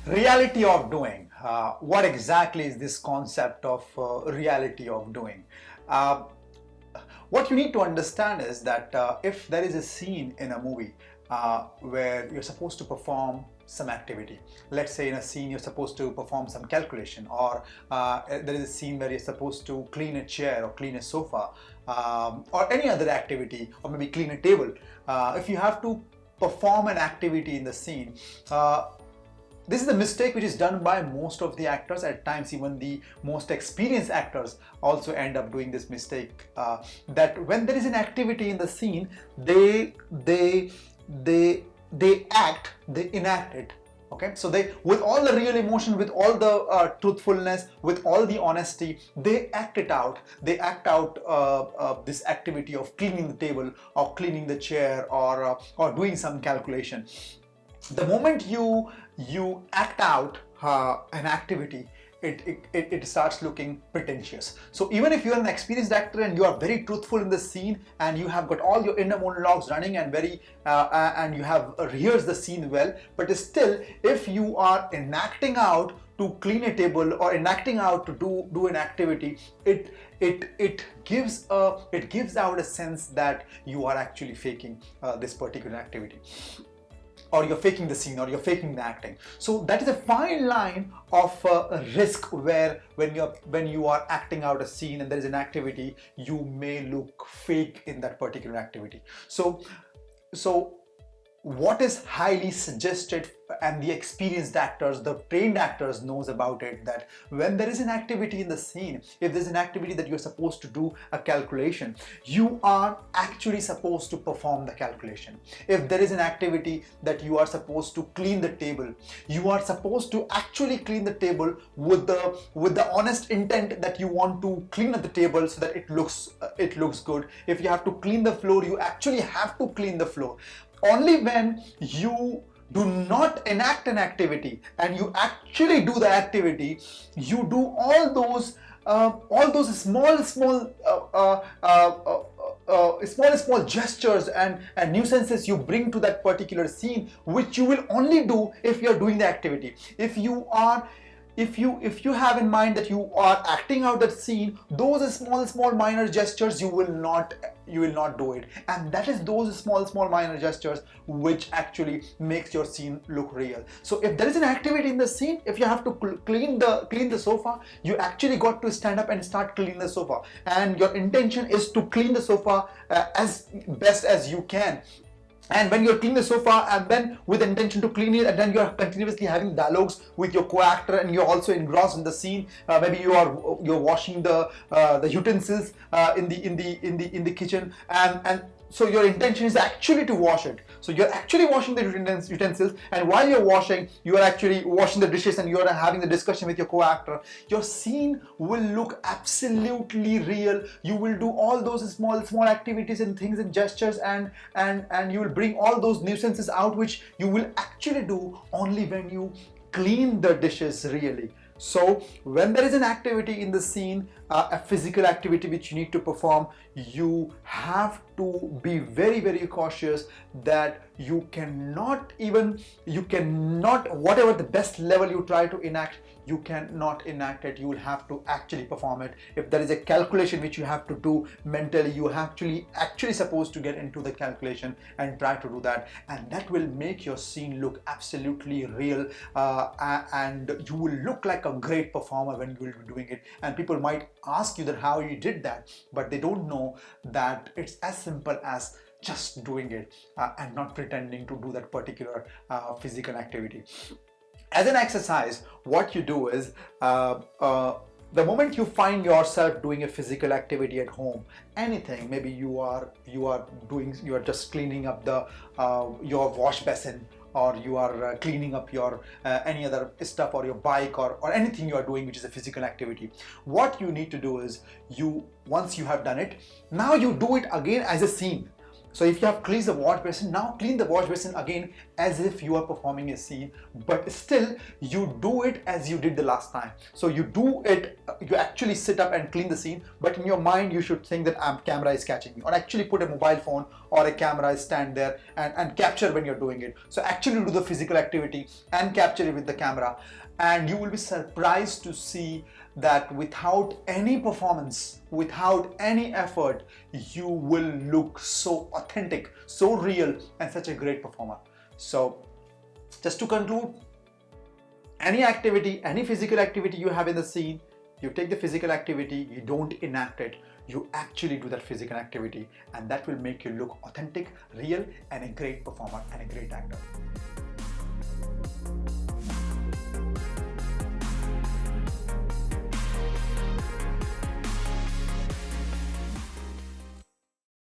Reality of doing. What exactly is this concept of reality of doing? Uh, what you need to understand is that if there is a scene in a movie where you're supposed to perform some activity, let's say in a scene you're supposed to perform some calculation, or there is a scene where you're supposed to clean a chair or clean a sofa, or any other activity, or maybe clean a table. If you have to perform an activity in the scene, this is a mistake which is done by most of the actors. At times even the most experienced actors also end up doing this mistake, that when there is an activity in the scene, they enact it. Okay, so they, with all the real emotion, with all the truthfulness, with all the honesty, they act it out. They act out this activity of cleaning the table or cleaning the chair, or doing some calculation. The moment you act out an activity, it starts looking pretentious. So even if you're an experienced actor and you are very truthful in the scene, and you have got all your inner monologues running and and you have rehearsed the scene well, but still, if you are enacting out to clean a table or enacting out to do an activity, it gives out a sense that you are actually faking this particular activity, or you're faking the scene, or you're faking the acting. So that is a fine line of risk, where when you are acting out a scene and there is an activity, you may look fake in that particular activity. So what is highly suggested, and the experienced actors, the trained actors knows about it, that when there is an activity in the scene, if there's an activity that you're supposed to do a calculation, you are actually supposed to perform the calculation. If there is an activity that you are supposed to clean the table, you are supposed to actually clean the table with the honest intent that you want to clean up the table so that it looks good. If you have to clean the floor, you actually have to clean the floor. Only when you do not enact an activity and you actually do the activity, you do all those small gestures and nuisances you bring to that particular scene, which you will only do if you are doing the activity. If you have in mind that you are acting out that scene, those small minor gestures, you will not do it. And that is those small minor gestures which actually makes your scene look real. So if there is an activity in the scene, if you have to clean the sofa, you actually got to stand up and start cleaning the sofa, and your intention is to clean the sofa as best as you can. And when you're cleaning the sofa, and then with the intention to clean it, and then you're continuously having dialogues with your co-actor, and you're also engrossed in the scene. Maybe you're washing the utensils in the kitchen, and so your intention is actually to wash it. So you're actually washing the utensils, and while you're washing, you are actually washing the dishes, and you're having the discussion with your co-actor. Your scene will look absolutely real. You will do all those small activities and things and gestures, and you will bring all those nuisances out, which you will actually do only when you clean the dishes really. So when there is an activity in the scene, a physical activity which you need to perform, you have to be very cautious that you cannot, whatever the best level you try to enact, you cannot enact it. You will have to actually perform it. If there is a calculation which you have to do mentally, you are actually supposed to get into the calculation and try to do that, and that will make your scene look absolutely real, and you will look like a great performer when you will be doing it. And people might ask you that how you did that, but they don't know that it's as simple as just doing it and not pretending to do that particular physical activity. As an exercise, what you do is, the moment you find yourself doing a physical activity at home, anything, maybe you are just cleaning up your wash basin, or you are cleaning up your any other stuff, or your bike, or anything you are doing which is a physical activity. What you need to do is, once you have done it, now you do it again as a scene. So if you have cleaned the wash basin, now clean the wash basin again as if you are performing a scene, but still you do it as you did the last time. So you do it, you actually sit up and clean the scene, but in your mind you should think that camera is catching me, or actually put a mobile phone or a camera stand there and capture when you're doing it. So actually do the physical activity and capture it with the camera, and you will be surprised to see that without any performance, without any effort, you will look so authentic, so real, and such a great performer. So just to conclude, any activity, any physical activity you have in the scene, you take the physical activity, you don't enact it, you actually do that physical activity, and that will make you look authentic, real, and a great performer and a great actor.